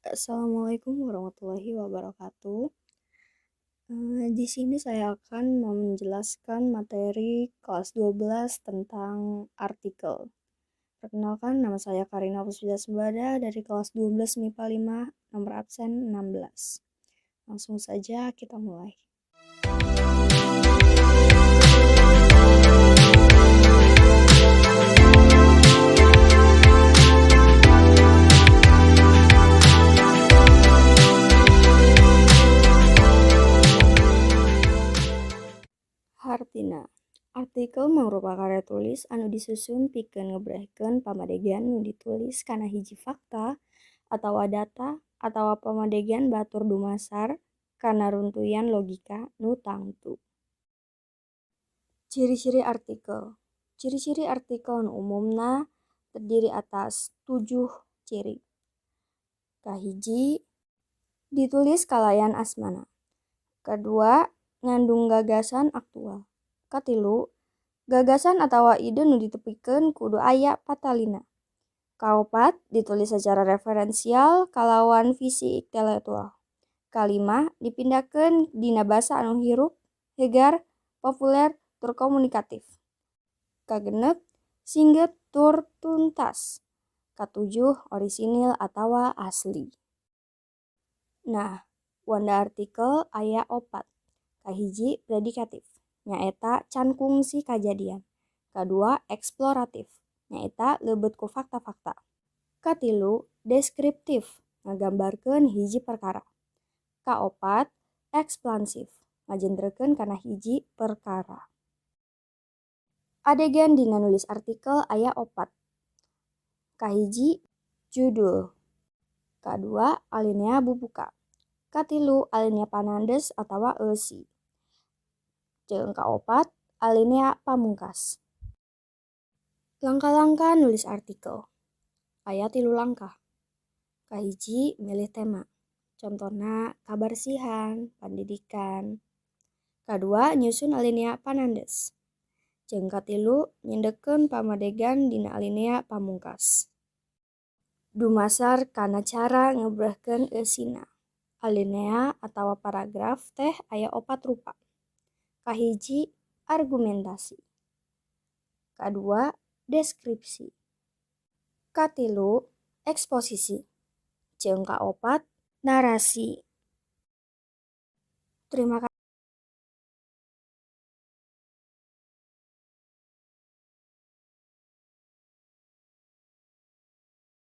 Assalamualaikum warahmatullahi wabarakatuh. Di sini saya akan menjelaskan materi kelas 12 tentang artikel. Perkenalkan, nama saya Karina Puspita Sembada dari kelas 12 MIPA 5, nomor absen 16. Langsung saja kita mulai. Hartina. Artikel mangrupa karya tulis anu disusun pikeun ngebrehkeun pamadegan nu ditulis kana hiji fakta atawa data atawa pamadegan batur dumasar kana runtuyan logika nu tangtu. Ciri-ciri artikel. Ciri-ciri artikel nu umumna terdiri atas 7 ciri. Kahiji, ditulis kalayan asmana. Kedua, ngandung gagasan aktual. Katilu, gagasan atawa ide nu ditepikeun kudu aya patalina. Kaopat, ditulis secara referensial kalawan visi intelektual. Kalima, dipindahkeun dina basa anu hirup, hegar, populer, tur komunikatif. Kagenep, singget tur tuntas. Katujuh, orisinil atawa asli. Nah, wanda artikel aya 4. Kahiji, predikatif, nyaeta can kungsi kajadian. Kadua, eksploratif, nyaeta leubeut ku fakta-fakta. Katilu, deskriptif, ngagambarkeun hiji perkara. Kaopat, ekspansif, ngajentrekeun kana hiji perkara. Adegan dina nulis artikel aya 4. Kahiji, judul. Kadua, alinea bubuka. Katilu, alinea panandes atawa eusi. Jeung kaopat, alinea pamungkas. Langkah-langkah nulis artikel. Aya 3 langkah. Kahiji, milih tema. Contona kabarsihan, pendidikan. Kadua, nyusun alinea panandes. Jeung katilu, nyindekeun pamadegan dina alinea pamungkas. Dumasar kana cara ngebrehkeun eusina. Alinea atawa paragraf teh aya 4 rupa. Kahiji, argumentasi. Kadua, deskripsi. Katilu, eksposisi. Jeung kaopat, narasi. Terima kasih.